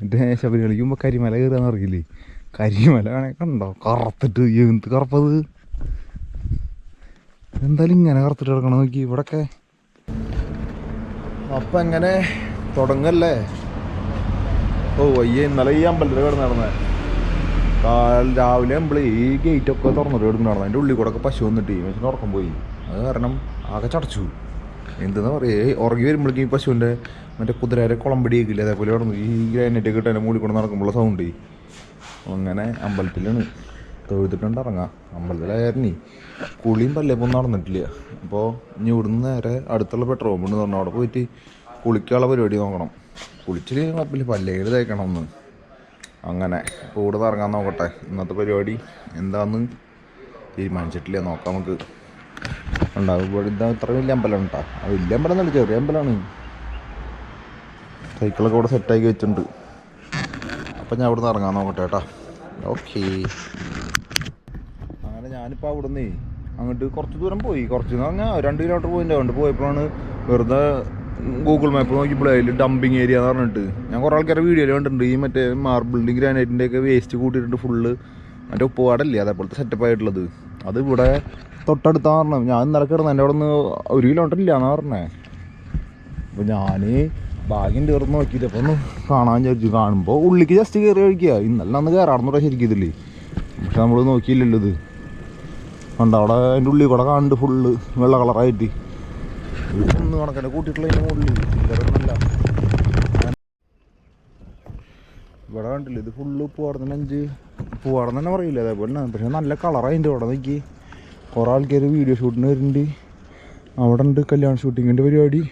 എന്നിട്ട് ശബരിമലയ്ക്ക് മുമ്പ് കരിമല കയറാന്ന് അറിയില്ലേ? കരിമല വേണമെങ്കിൽ കണ്ടോ കറുത്തിട്ട്, എന്ത് കറുപ്പത്! എന്തായാലും ഇങ്ങനെ കറുത്തിട്ട് കിടക്കണം നോക്കി ഇവിടൊക്കെ. അപ്പം എങ്ങനെ തുടങ്ങല്ലേ? ഓ അയ്യേ, ഇന്നലെ ഈ അമ്പലത്തിൽ കിടന്ന് നടന്നേ രാവിലെ ആകുമ്പോൾ ഈ ഗേറ്റൊക്കെ തുറന്നിട്ട് കിടന്ന് നടന്നത്. അതിൻ്റെ ഉള്ളിൽ കൂടെ ഒക്കെ പശു വന്നിട്ട് മനുഷ്യന് ഉറക്കം പോയി. അത് കാരണം ആകെ ചടച്ചു. എന്തെന്ന് പറയുക, ഉറങ്ങി വരുമ്പോഴേക്കും ഈ പശുവിൻ്റെ മറ്റേ കുതിരേരെ കുളമ്പടിയേക്കില്ല, അതേപോലെ കിടന്നു ഈ ഗ്രാനൈറ്റ് ഒക്കെ ഇട്ട് മൂടി കൊണ്ട് നടക്കുമ്പോൾ സൗണ്ട്. അങ്ങനെ അമ്പലത്തിലാണ് തൊഴുതിട്ടുണ്ട് ഇറങ്ങാം. അമ്പലത്തിലായിരുന്നു കുളിയും പല്ലേപ്പൊന്നും നടന്നിട്ടില്ല. അപ്പോൾ ഇനി ഇവിടുന്ന് നേരെ അടുത്തുള്ള പെട്രോൾ പമ്പ് പറഞ്ഞു അവിടെ പോയിട്ട് കുളിക്കാനുള്ള പരിപാടി നോക്കണം. കുളിച്ചിട്ട് കുഴപ്പമില്ല, പല്ലേല് തേക്കണം ഒന്ന്. അങ്ങനെ ഇപ്പോൾ ഇവിടെ ഇറങ്ങാൻ നോക്കട്ടെ. ഇന്നത്തെ പരിപാടി എന്താണെന്ന് തീരുമാനിച്ചിട്ടില്ല, നോക്കാം നമുക്ക്. ഉണ്ടാവും ഇവിടെ ഇതാ ഇത്ര വലിയ അമ്പലമാണ് കേട്ടോ. ആ വലിയ അമ്പലം എന്നല്ല, ചെറിയ അമ്പലമാണ്. സൈക്കിളൊക്കെ ഇവിടെ സെറ്റാക്കി വെച്ചിട്ടുണ്ട്. അപ്പം ഞാൻ ഇവിടെ നിന്ന് ഇറങ്ങാൻ നോക്കട്ടെ കേട്ടോ. ഓക്കേ. അങ്ങനെ ഞാനിപ്പോൾ അവിടെ നിന്ന് അങ്ങോട്ട് കുറച്ച് ദൂരം പോയി. കുറച്ചെന്ന് പറഞ്ഞാൽ 2 കിലോമീറ്റർ പോയിൻ്റെ അതുകൊണ്ട് പോയപ്പോഴാണ് വെറുതെ ഗൂഗിൾ മാപ്പ് നോക്കിയപ്പോൾ അതിൽ ഡംപിങ് ഏരിയ എന്ന് പറഞ്ഞിട്ട് ഞാൻ കുറേ ആൾക്കാരെ വീഡിയോയിൽ കണ്ടിട്ടുണ്ട്. ഈ മറ്റേ മാർബിളിൻ്റെയും ഗ്രാനൈറ്റിൻ്റെയൊക്കെ വേസ്റ്റ് കൂട്ടിയിട്ടുണ്ട് ഫുള്ള്. മറ്റേ ഉപ്പുപാടല്ലേ അതേപോലത്തെ സെറ്റപ്പ് ആയിട്ടുള്ളത്. അത് ഇവിടെ തൊട്ടടുത്താന്ന് പറഞ്ഞു. ഞാൻ ഇന്നലെ കിടന്നു എൻ്റെ അവിടെ നിന്ന് 1 കിലോമീറ്റർ ഇല്ലയെന്നാണ് പറഞ്ഞേ. അപ്പോൾ ഞാൻ ഭാഗ്യം തീർന്ന് നോക്കിയിട്ട് അപ്പോൾ ഒന്ന് കാണാൻ വിചാരിച്ചു. കാണുമ്പോൾ ഉള്ളിലേക്ക് ജസ്റ്റ് കയറി കഴിക്കുക. ഇന്നലെ അന്ന് കയറാണെന്ന് പറയാൻ ശരിക്കും ഇതില്ലേ, പക്ഷെ നമ്മൾ നോക്കിയില്ലല്ലോ. ഇത് കണ്ടോ അവിടെ അതിൻ്റെ ഉള്ളിൽ കൂടെ കാണുന്നുണ്ട് ഫുള്ള് വെള്ള കളറായിട്ട്. ഒന്ന് കണക്കന്നെ കൂട്ടിയിട്ടുള്ള അതിൻ്റെ മുകളിൽ ഇല്ലല്ല. ഇവിടെ കണ്ടില്ല, ഇത് ഫുള്ള് പൂവാടുന്ന 5 പൂവാടെന്ന് തന്നെ പറയില്ല, അതേപോലെ തന്നെ. പക്ഷെ നല്ല കളറായിട്ട് ഇവിടെ നോക്കി. കുറേ ആൾക്കാർ വീഡിയോ ഷൂട്ടിന് വരുന്നുണ്ട്. അവിടെ ഉണ്ട് കല്യാണ ഷൂട്ടിങ്ങിൻ്റെ പരിപാടി.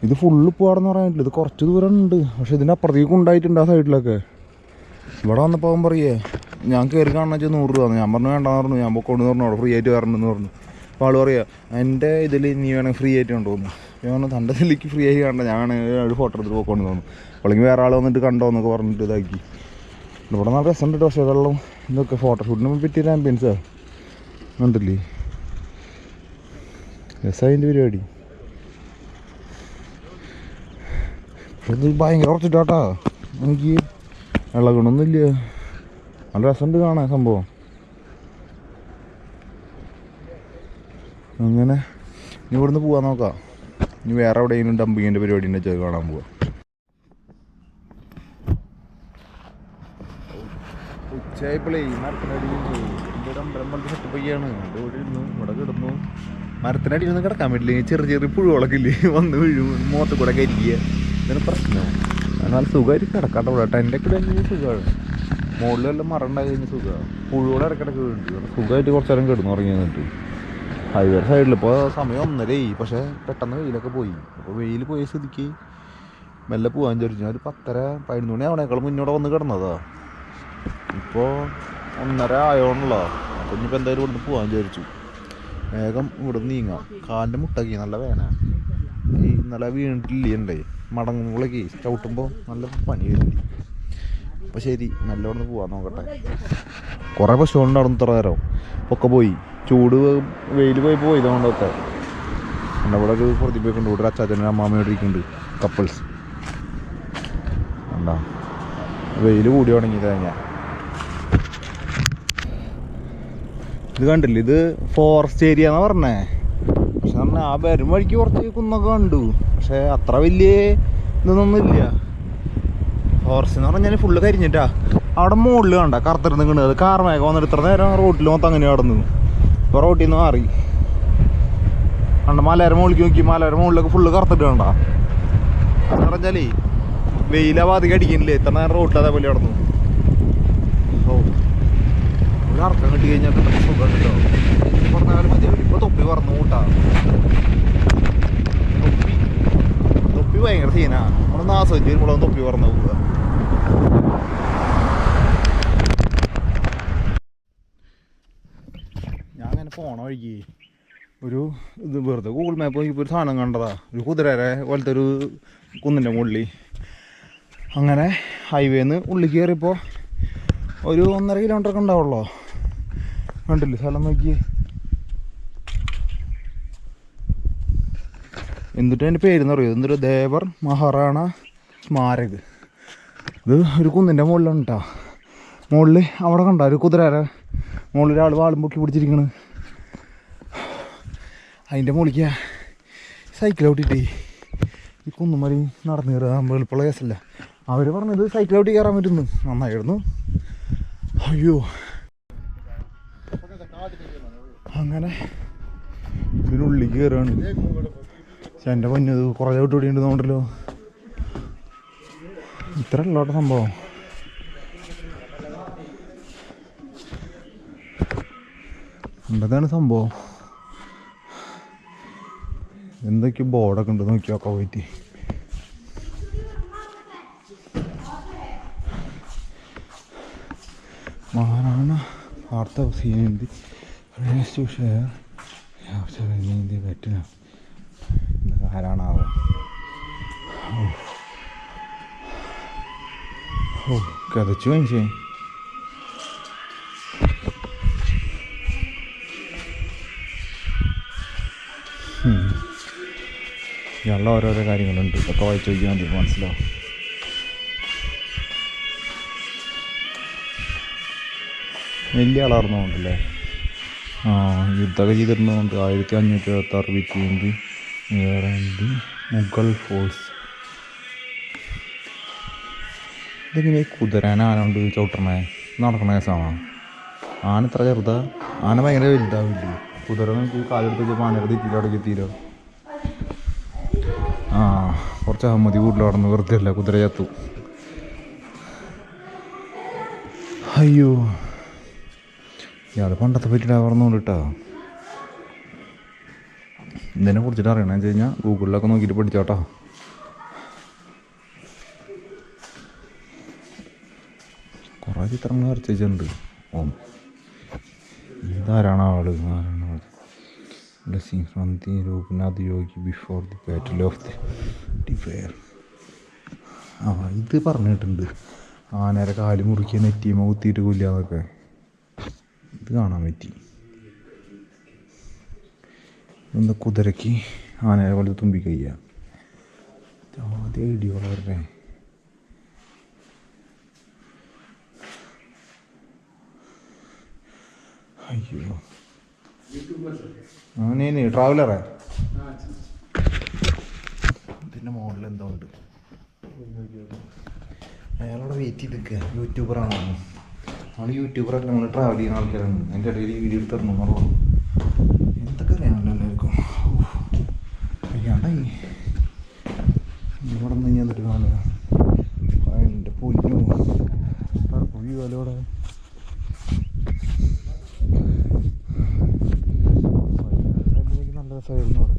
ഇത് ഫുള്ള് പൂവാടെന്ന് പറയാനില്ല, ഇത് കുറച്ച് ദൂരം ഉണ്ട്. പക്ഷെ ഇതിൻ്റെ അപ്പുറത്തേക്ക് ഉണ്ടായിട്ടുണ്ട് ആ സൈഡിലൊക്കെ. ഇവിടെ വന്നപ്പോൾ അവൻ പറയേ ഞാൻ കയറി കാണുന്ന വെച്ചാൽ 100 രൂപ. ഞാൻ പറഞ്ഞു വേണ്ടാന്ന് പറഞ്ഞു. ഞാൻ പൊക്കോണ്ടെന്ന് പറഞ്ഞു, അവിടെ ഫ്രീ ആയിട്ട് കയറണമെന്ന് പറഞ്ഞു. അപ്പോൾ ആൾ പറയാ എൻ്റെ ഇതിൽ നീ വേണമെങ്കിൽ ഫ്രീ ആയിട്ട് കൊണ്ടുപോകുന്നു. ഞാൻ പറഞ്ഞു തൻ്റെ ഇതിലേക്ക് ഫ്രീ ആയി കാണണ്ട, ഞാൻ ഒരു ഫോട്ടോ എടുത്തിട്ട് പോയിക്കൊണ്ട് തോന്നുന്നു. അല്ലെങ്കിൽ വേറെ ആൾ വന്നിട്ട് കണ്ടോ എന്നൊക്കെ പറഞ്ഞിട്ട് ഇതാക്കി. ഇവിടെ നല്ല രസമുണ്ട്. പക്ഷേ വെള്ളം ഇതൊക്കെ ഫോട്ടോഷൂട്ടിന് പറ്റിയൊരു ആംബിയൻസാണ്. കണ്ടില്ലേ രസമായിൻ്റെ പരിപാടി. പക്ഷെ ഇത് ഭയങ്കര കുറച്ചിട്ടാട്ടാ, എനിക്ക് ഇളകണമൊന്നുമില്ല. നല്ല രസമുണ്ട് കാണാൻ സംഭവം. അങ്ങനെ ഇനി ഇവിടുന്ന് പോകാൻ നോക്കാം. ഇനി വേറെ എവിടെയെങ്കിലും ഡംപിങ്ങിൻ്റെ പരിപാടി ഉണ്ടെങ്കിൽ കാണാൻ പോവാം. ഉച്ചയായപ്പോഴേ മരത്തിനടിയിൽ ഇവിടെ അമ്പലം പോലത്തെ സെറ്റപ്പ് ചെയ്യാണ്. ഇവിടെ ഇരുന്നു, ഇവിടെ കിടന്നു. മരത്തിനടിയിൽ നിന്ന് കിടക്കാൻ പറ്റില്ല. ചെറിയ ചെറിയ പുഴുകളൊക്കെ ഇല്ലേ വന്ന് വീഴും, മുഖത്ത് കൂടെ കരിക്കുക. ഇതാണ് പ്രശ്നം. എന്നാൽ സുഖമായിട്ട് കിടക്കാട്ടോ. ഇവിടെ ടെൻ്റൊക്കെ ഇടണമെങ്കിൽ സുഖമാണ്. മുകളിലെല്ലാം മരം ഉണ്ടായി കഴിഞ്ഞാൽ സുഖമാണ്. പുഴുകൂടെ ഇടയ്ക്കിടയ്ക്ക് വീഴുന്നുണ്ട്. സുഖമായിട്ട് കുറച്ച് നേരം കിടന്നു ഉറങ്ങി നിന്നിട്ട്. ഹൈവേ സൈഡിൽ ഇപ്പോൾ സമയം 1:30 പക്ഷേ പെട്ടെന്ന് വെയിലൊക്കെ പോയി. അപ്പോൾ വെയിൽ പോയ സ്ഥിതിക്ക് മെല്ലെ പോകാൻ വിചാരിച്ചു. ഒരു 10:30-11 മണി ആവണേക്കാളും മുന്നോടെ വന്ന് കിടന്നതാ. ഇപ്പോൾ 1:30 ആയോണല്ലോ. അപ്പോൾ ഇനിയിപ്പോൾ എന്തായാലും ഇവിടുന്ന് പോകാൻ വിചാരിച്ചു. വേഗം ഇവിടുന്ന് നീങ്ങാം. കാലിൻ്റെ മുട്ടക്കി നല്ല വേന. ഈ ഇന്നലെ വീണിട്ടില്ലേ മടങ്ങുമ്പോഴേക്ക് ചവിട്ടുമ്പോൾ നല്ല പനി വരുന്നുണ്ട്. അപ്പോൾ ശരി, നല്ല ഇവിടുന്ന് പോകാൻ നോക്കട്ടെ. കുറേ പശുകളുണ്ടായിരുന്നു ഇത്ര നേരം, ഒക്കെ പോയി. ചൂട് വെയിൽ പോയി ഇതുകൊണ്ടൊക്കെ. എൻ്റെ ഇവിടെ ഒരു പ്രതിഭയൊക്കെ ഉണ്ട്. ഇവിടെ അച്ചാച്ചനും അമ്മാമ്മയോട് ഇരിക്കുന്നുണ്ട്, കപ്പിൾസ്. എന്താ വെയിൽ കൂടി തുടങ്ങി കഴിഞ്ഞാൽ. ഇത് കണ്ടില്ല, ഇത് ഫോറസ്റ്റ് ഏരിയ എന്നാണ് പറഞ്ഞേ. പക്ഷെ പറഞ്ഞാൽ ആ വരും വഴിക്ക് കുറച്ച് കുന്നൊക്കെ കണ്ടു. പക്ഷെ അത്ര വലിയ ഇതൊന്നുമില്ല. ഫോറസ്റ്റ് എന്ന് പറഞ്ഞാൽ ഫുള്ള് കരിഞ്ഞിട്ടാ. അവിടെ മുകളിൽ കണ്ട കറുത്തിരുന്ന് കിണത് കാർമേഘം വന്നിട്ട് ഇത്ര നേരം റോട്ടിൽ മൊത്തം അങ്ങനെ കടന്നു. ഇപ്പോൾ റോട്ടിൽ നിന്ന് മാറി കണ്ട മലയുടെ മുകളിലേക്ക് നോക്കി. മലയുടെ മുകളിലൊക്കെ ഫുള്ള് കറുത്തിട്ട് കണ്ട. അതെന്ന് പറഞ്ഞാലേ വെയിലാ ബാധിക്ക് അടിക്കുന്നില്ലേ, ഇത്ര നേരം റോട്ടിൽ അതേപോലെ കടന്നു. ഓ ഒരു അറക്കം കിട്ടി കഴിഞ്ഞാൽ സുഖം കിട്ടോ. പറഞ്ഞ കാലം മതി. ഇപ്പോൾ തൊപ്പി പറന്നു കൂട്ടാ. തൊപ്പി ഭയങ്കര സീനാ. നമ്മളൊന്ന് ആസ്വദിച്ച് വരുമ്പോഴൊന്ന് തൊപ്പി പറന്ന് പോവുക. ഞാൻ അങ്ങനെ പോണ വഴിക്ക് ഒരു ഇത് വെറുതെ ഗൂഗിൾ മാപ്പ് നോക്കിയപ്പോൾ ഒരു സാധനം കണ്ടതാ. ഒരു കുതിരേരെ പോലത്തെ ഒരു കുന്നിൻ്റെ മുകളിൽ. അങ്ങനെ ഹൈവേന്ന് ഉള്ളിൽ കയറിയപ്പോൾ ഒരു 1.5 കിലോമീറ്റർ ഒക്കെ ഉണ്ടാവുള്ളൂ. കണ്ടില്ലേ സ്ഥലം നോക്കി. എന്നിട്ട് അതിൻ്റെ പേരെന്ന് പറയുന്നത് എന്തൊരു ദേവർ മഹാറാണ സ്മാരക്. ഇത് ഒരു കുന്നിൻ്റെ മുകളിലാണ് കേട്ടോ. മുകളിൽ അവിടെ കണ്ടോ ഒരു കുതിരേരെ മുകളിൽ ഒരാൾ വാളും പൊക്കി പിടിച്ചിരിക്കണ്. അതിൻ്റെ മുകളിലേക്ക് സൈക്കിൾ ഔട്ടിട്ടേ ഈ കുന്നുമലി നടന്നു കയറുക എളുപ്പമുള്ള കേസല്ല. അവർ പറഞ്ഞത് സൈക്കിൾ ഔട്ടി കയറാൻ പറ്റുന്നു. നന്നായിരുന്നു. അയ്യോ അങ്ങനെ ഇതിനുള്ളിൽ കയറുകയാണ്. പക്ഷെ എൻ്റെ പൊന്നത് കുറേ ഔട്ട് ഉണ്ടല്ലോ. ഇത്ര ഉള്ളോട്ടെ സംഭവം. എന്താണ് സംഭവം? എന്തൊക്കെയോ ബോർഡൊക്കെ ഉണ്ട്, നോക്കിയൊക്കെ പോയിട്ട്. മഹാരാണ വാർത്ത സീനന്തി പറ്റില്ല. ആരാണാവോ? ഓ കഥച്ചു മനുഷ്യ. ഇയാളുടെ ഓരോരോ കാര്യങ്ങളുണ്ട്. ഇതൊക്കെ വായിച്ചു നോക്കിയാൽ മതി, മനസ്സിലാവും. വലിയ ആളാർന്നുകൊണ്ടല്ലേ. യുദ്ധമൊക്കെ ചെയ്തിരുന്നതുകൊണ്ട് 1576 വിറ്റിയുണ്ട്. വേറെ എന്ത് മുഗൾ ഫോഴ്സ്. ഇതെങ്ങനെ കുതിരാൻ ആന കൊണ്ട് ചവിട്ടണേ നടക്കണ കേസാണോ? ആന ഇത്ര ചെറുതാ? ആന ഭയങ്കര വലുതാവില്ലേ? കുതിര നമുക്ക് കാലെടുത്ത് വെച്ചപ്പോൾ ആനയുടെ തെറ്റിയിൽ അവിടെ എത്തിയില്ലോ. കുറച്ച് അഹമ്മതി വീട്ടിൽ നടന്ന് വെറുതെ അല്ല, കുതിര ചത്തു. അയ്യോ ഇയാൾ പണ്ടത്തെ പറ്റിയിട്ട് പറഞ്ഞുകൊണ്ട് കേട്ടോ. ഇതിനെ കുറിച്ചിട്ട് അറിയണമെന്ന് വെച്ച് കഴിഞ്ഞാൽ ഗൂഗിളിലൊക്കെ നോക്കിയിട്ട് പഠിച്ചോട്ടോ. കുറേ ചിത്രങ്ങൾ വരച്ച് വെച്ചിട്ടുണ്ട്. ഇതാരാണ് ആള്? Blessing from the Rupanath Yogi before the battle of the defier. ഇത് പറഞ്ഞിട്ടുണ്ട്. ആനയുടെ കാല് മുറിക്കുക, നെറ്റിയുമ്പോൾ കുത്തിയിട്ട് കൊല്ലാന്നൊക്കെ. ഇത് കാണാൻ പറ്റി. എന്താ കുതിരയ്ക്ക് ആനയെ പോലെ തുമ്പിക്കയ്യ. ആദ്യം ഇടിയോളവരുടെ അയ്യോ. നീ ട്രാവലറേ? ഇതിൻ്റെ മോഡൽ എന്തോ ഉണ്ട്. അയാളോട് വെയിറ്റ് ചെയ്ത് നിൽക്കുക. യൂട്യൂബറാണ്. നമ്മൾ യൂട്യൂബറല്ല, നമ്മൾ ട്രാവൽ ചെയ്യുന്ന ആൾക്കാരാണ്. അതിൻ്റെ ഇടയിൽ വീഡിയോ എടുത്ത് തരണം എന്നുള്ളൂ. എന്തൊക്കെ അറിയാമല്ലോ എല്ലാവർക്കും. അയ്യാണ്ടായി ഇവിടെ നിന്ന് ഞാൻ എന്നിട്ട് കാണുക. എൻ്റെ പൊന്നു വ്യൂ അല്ലോടെ. നല്ല രസമായിരുന്നു അവിടെ.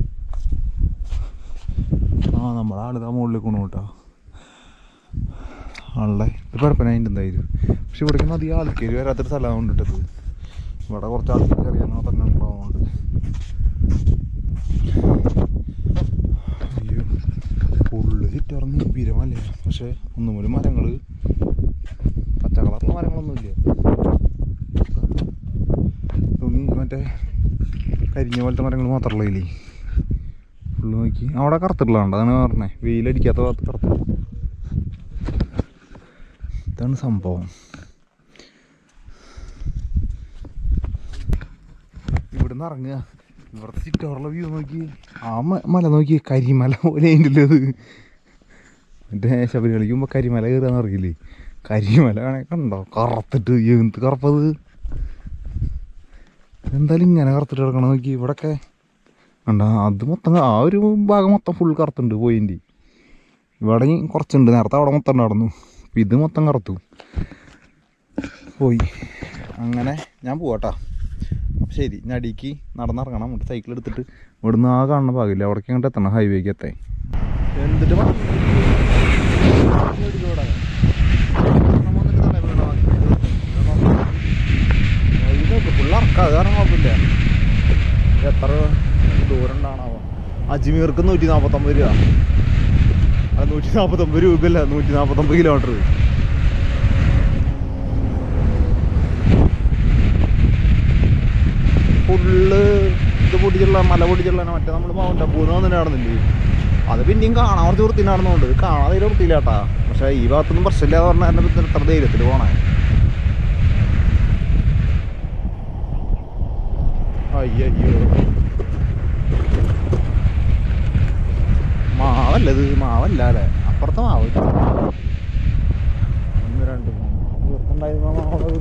നമ്മുടെ ആളിതാ മുകളിൽ കൊണ്ടു കേട്ടോ. ആളുടെ ഇത് കുഴപ്പമില്ല. അതിൻ്റെ എന്തായാലും പക്ഷെ ഇവിടേക്ക് അധികം ആൾക്കാർ വരാത്തൊരു സ്ഥലമാണ് കൊണ്ടിട്ടത്. ഇവിടെ കുറച്ച് ആൾക്കാർ അറിയാനോ തന്നെ ഉണ്ടാവുന്നുണ്ട്. അയ്യോ ഫുള്ള് ചുറ്റിറങ്ങി പിരമല്ലേ. പക്ഷെ ഒന്നുപോലെ മരങ്ങൾ പച്ച കളറുള്ള മരങ്ങളൊന്നുമില്ല. മറ്റേ കരിഞ്ഞ പോലത്തെ മരങ്ങൾ മാത്രമല്ല ഇല്ലേ. ഫുള്ള് നോക്കി അവിടെ കറുത്തിട്ടുള്ളതാണ്. അതാണ് പറഞ്ഞത്, വെയിലടിക്കാത്ത ഭാഗത്ത് കറുത്തിട്ടുള്ള. ഇതാണ് സംഭവം. ഇവിടുന്ന് ഇറങ്ങുക, ഇവിടുത്തെ ചുറ്റോറുള്ള വ്യൂ നോക്കി. മല നോക്കി, കരിമല പോലെ അതിൻ്റെ അത്. മറ്റേ ശബരിമലയ്ക്ക് മുമ്പ് കരിമല കയറാന്ന് അറിയില്ലേ? കരിമല വേണമെങ്കിൽ കണ്ടോ കറുത്തിട്ട്. എന്ത് കറുപ്പത്! എന്തായാലും ഇങ്ങനെ കറുത്തിട്ട് കിടക്കണം നോക്കി. ഇവിടെയൊക്കെ കണ്ടോ, അത് മൊത്തം ആ ഒരു ഭാഗം മൊത്തം ഫുൾ കറുത്തുണ്ട് പോയിൻ്റ്. ഇവിടെ കുറച്ചുണ്ട്, നേരത്തെ അവിടെ മൊത്തം നടന്നു. അപ്പം ഇത് മൊത്തം കറുത്തു പോയി. അങ്ങനെ ഞാൻ പോവാട്ടാ. ശരി, ഞാൻ അടിക്ക് നടന്നിറങ്ങണം. എന്നിട്ട് സൈക്കിൾ എടുത്തിട്ട് ഇവിടുന്ന് ആ കാണുന്ന ഭാഗമില്ല, അവിടേക്ക് അങ്ങോട്ട് എത്തണം, ഹൈവേക്ക് എത്താൻ. എന്നിട്ട് ഫുള്ളറക്കാം, അത് കാരണം കുഴപ്പമില്ല. എത്ര ദൂരം ഉണ്ടാണാവോ? അജ്മീർക്ക് 149 രൂപ. അത് 149 രൂപയല്ല, 149 കിലോമീറ്റർ. ഫുള്ള് ഇത് പൊടിച്ചുള്ള മല പൊടിച്ചുള്ള. മറ്റേ നമ്മൾ മൗണ്ട് അബൂന്ന് വന്നിട്ട് നടന്നില്ലേ, അത് പിന്നെയും കാണാൻ കുറച്ച് വൃത്തി നടന്നുകൊണ്ട് കാണാതെ വൃത്തിയില്ല കേട്ടാ. പക്ഷേ ഈ ഭാഗത്തൊന്നും പ്രശ്നമില്ല എന്ന് പറഞ്ഞാൽ എൻ്റെ ഇത്ര ധൈര്യത്തിൽ പോണേ. അയ്യോ മാവല്ലത്, മാവല്ല അല്ലേ, അപ്പുറത്തെ മാവ്. 1 2 3 മാവ്.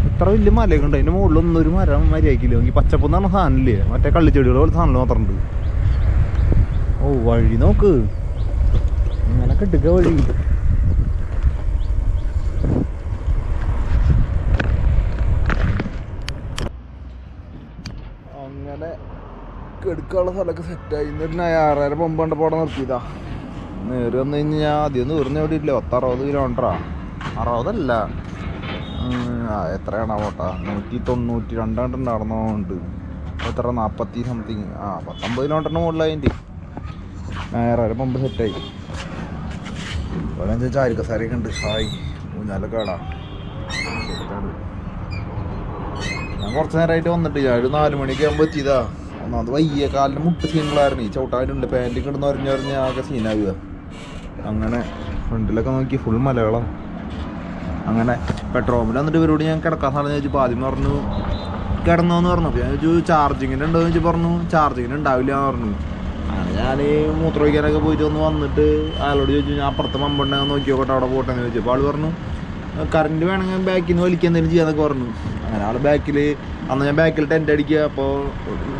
ഇത്ര വലിയ മലയൊക്കെ ഉണ്ട്, അതിൻ്റെ മുകളിലൊന്നും ഒരു മരം മര്യാദക്കില്ല. എനിക്ക് പച്ചപ്പെന്ന് പറഞ്ഞ സാധനമില്ലേ, മറ്റേ കള്ളിച്ചെടികൾ പോലെ സാധനം മാത്രമുണ്ട്. ഓ വഴി നോക്ക്, ഇങ്ങനെ കെട്ടുക വഴി. അങ്ങനെ കെടുക്കാനുള്ള സ്ഥലമൊക്കെ സെറ്റായി. എന്നിട്ട് ഞാൻ 6:30 പമ്പ് കണ്ടപ്പോൾ അവിടെ നിർത്തിയതാ. നേരെ വന്നു കഴിഞ്ഞാൽ ആദ്യം ദൂരം എവിടെ ഇല്ല. 60 കിലോമീറ്ററാ, 60 എത്രയാണ് പോട്ടാ, 192 നടന്നുണ്ട്. എത്ര 40 സംതിങ്, 19 കിലോമീറ്ററിന് മുകളിലായിട്ട് 6:30 പമ്പ് സെറ്റായി. ഇവിടെ എന്താ ചാരിക്കസാരൊക്കെ ഉണ്ട്. ഹായ് ഊഞ്ഞാലൊക്കെ കേടാ. ഞാൻ കുറച്ച് നേരമായിട്ട് വന്നിട്ട് ഞാൻ ഒരു 4 മണിക്ക് ആകുമ്പോൾ എത്തിയതാ. ഒന്നാമത് വയ്യ, കാലിന് മുട്ട് സീനുകളായിരുന്നു. ഈ ചവിട്ടാനുണ്ട്, പാൻറ്റിൽ കിടന്ന് ഒരഞ്ഞൊരഞ്ഞ് ആകെ സീനാവുക. അങ്ങനെ ഫ്രണ്ടിലൊക്കെ നോക്കി ഫുൾ മലയാളം. അങ്ങനെ പെട്രോൾ പമ്പിൽ വന്നിട്ട് ഇവരോട് ഞാൻ കിടക്കാൻ സ്ഥലം ചോദിച്ചപ്പോൾ ആദ്യം പറഞ്ഞു കിടന്നോന്ന് പറഞ്ഞു. അപ്പോൾ ഞാൻ ചോദിച്ചു ചാർജിങ്ങിന് ഉണ്ടോ എന്ന് ചോദിച്ചു, പറഞ്ഞു ചാർജിങ്ങിന് ഉണ്ടാവില്ല എന്ന് പറഞ്ഞു. അങ്ങനെ ഞാൻ മൂത്രമൊഴിക്കാനൊക്കെ പോയിട്ട് വന്നിട്ട് അയാളോട് ചോദിച്ചു ഞാൻ അപ്പുറത്തെ പമ്പുണ്ടെങ്കിൽ നോക്കി നോക്കട്ടെ അവിടെ പോട്ടെ എന്ന് ചോദിച്ചു. അപ്പോൾ ആൾ പറഞ്ഞു കറണ്ട് വേണമെങ്കിൽ ബാക്കിൽ നിന്ന് വലിക്കുക എന്തെങ്കിലും ചെയ്യാന്നൊക്കെ പറഞ്ഞു. അങ്ങനെ ആൾ ബാക്കിൽ, അന്ന് ഞാൻ ബാക്കിൽ ടെൻ്റ് അടിക്കുക, അപ്പോൾ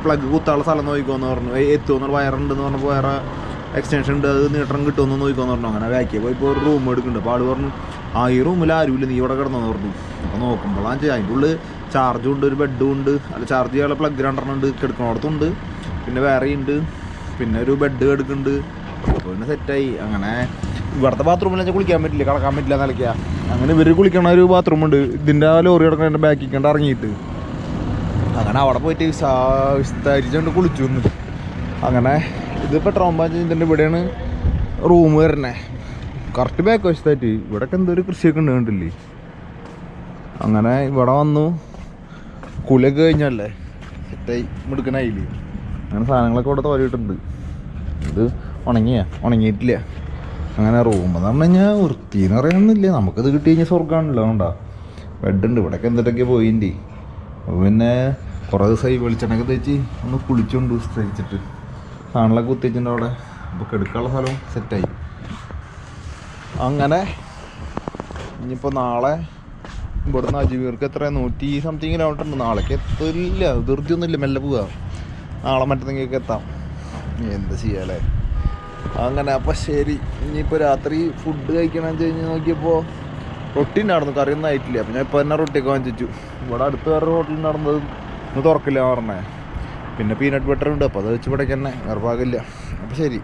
പ്ലഗ് കുത്താനുള്ള സ്ഥലം നോക്കിക്കോന്ന് പറഞ്ഞു. എത്തുമെന്ന് വയറുണ്ടെന്ന് പറഞ്ഞപ്പോൾ വേറെ എക്സ്റ്റൻഷൻ ഉണ്ട്, അത് നീട്ടം കിട്ടുമെന്ന് നോക്കിക്കോന്ന് പറഞ്ഞു. അങ്ങനെ ബാക്കിൽ പോയി ഇപ്പോൾ ഒരു റൂം എടുക്കുന്നുണ്ട്. അപ്പോൾ ആൾ പറഞ്ഞു ഈ റൂമിൽ ആരുമില്ല, നീ ഇവിടെ കിടന്നെന്ന് പറഞ്ഞു. അപ്പോൾ നോക്കുമ്പോഴാണ് അതിൻ്റെ ഉള്ളിൽ ചാർജും ഉണ്ട്, ഒരു ബെഡും ഉണ്ട്. അല്ല ചാർജ് ചെയ്യാനുള്ള പ്ലഗ് 2 ഉണ്ട്, കിടക്കണോടത്തുണ്ട്, പിന്നെ വേറെ ഉണ്ട്, പിന്നെ ഒരു ബെഡ് കിടക്കുന്നുണ്ട്. അപ്പോൾ പിന്നെ സെറ്റായി. അങ്ങനെ ഇവിടുത്തെ ബാത്റൂമിൽ വെച്ചാൽ കുളിക്കാൻ പറ്റില്ല, കിടക്കാൻ പറ്റില്ല നിലയ്ക്കുക. അങ്ങനെ ഇവർ കുളിക്കണ ഒരു ബാത്റൂമുണ്ട്, ഇതിൻ്റെ ആ ലോറി കിടക്കണ ബാക്കിൽ കണ്ട് ഇറങ്ങിയിട്ട്. അങ്ങനെ അവിടെ പോയിട്ട് വിസ്താരിച്ചുകൊണ്ട് കുളിച്ചു വന്ന്. അങ്ങനെ ഇത് പെട്രോൾ പമ്പ് ഇതിൻ്റെ ഇവിടെയാണ് റൂം വരണേ, കറക്റ്റ് ബാക്ക് വശത്തായിട്ട്. ഇവിടെയൊക്കെ എന്തൊരു കൃഷിയൊക്കെ ഉണ്ട് കണ്ടില്ലേ. അങ്ങനെ ഇവിടെ വന്നു, കുളിയൊക്കെ കഴിഞ്ഞല്ലേ സെറ്റായി മിടുക്കനായില്ലേ. അങ്ങനെ സാധനങ്ങളൊക്കെ ഇവിടെ തോരിയിട്ടുണ്ട്. ഇത് ഉണങ്ങിയിട്ടില്ല. അങ്ങനെ റൂമെന്ന് പറഞ്ഞു കഴിഞ്ഞാൽ വൃത്തിയെന്ന് പറയാനൊന്നുമില്ല. നമുക്കിത് കിട്ടി കഴിഞ്ഞാൽ സ്വർഗ്ഗമാണല്ലോ. ഉണ്ടാ ബെഡുണ്ട്, ഇവിടെയൊക്കെ എന്തിട്ടൊക്കെ പോയിൻ്റെ. അപ്പോൾ പിന്നെ കുറേ ദിവസമായി വെളിച്ചെണ്ണയൊക്കെ തേച്ച് ഒന്ന് കുളിച്ചുകൊണ്ട് തേച്ചിട്ട് സാധനങ്ങളൊക്കെ കുത്തിച്ചിട്ടുണ്ട് അവിടെ. അപ്പോൾ കെടുക്കാനുള്ള സ്ഥലവും സെറ്റായി. അങ്ങനെ ഇനിയിപ്പോൾ നാളെ ഇവിടുന്ന് അജ്മീർക്ക് എത്ര 100 സംതിങ് കിലോമീറ്റർ ഉണ്ട്. നാളേക്ക് എത്തില്ല, ധൃതിയൊന്നുമില്ല, മെല്ലെ പോവുക. നാളെ മറ്റന്നെങ്കിലൊക്കെ എത്താം. എന്താ ചെയ്യാല്ലേ. അങ്ങനെ അപ്പോൾ ശരി. ഇനിയിപ്പോൾ രാത്രി ഫുഡ് കഴിക്കണമെന്ന് വെച്ച് കഴിഞ്ഞാൽ നോക്കിയപ്പോൾ റൊട്ടി ഉണ്ടായിരുന്നു, കറിയൊന്നും ആയിട്ടില്ല. അപ്പോൾ ഞാൻ ഇപ്പോൾ തന്നെ റൊട്ടിയൊക്കെ വാങ്ങിച്ചു. ഇവിടെ അടുത്ത് വേറെ ഹോട്ടലിൽ നടന്നത് ഒന്ന് തുറക്കില്ല പറഞ്ഞേ. പിന്നെ പീനട്ട് ബട്ടർ ഉണ്ട്, അപ്പോൾ അത് വെച്ച് ഇവിടേക്ക് തന്നെ വേറെ പാകില്ല. അപ്പോൾ ശരി.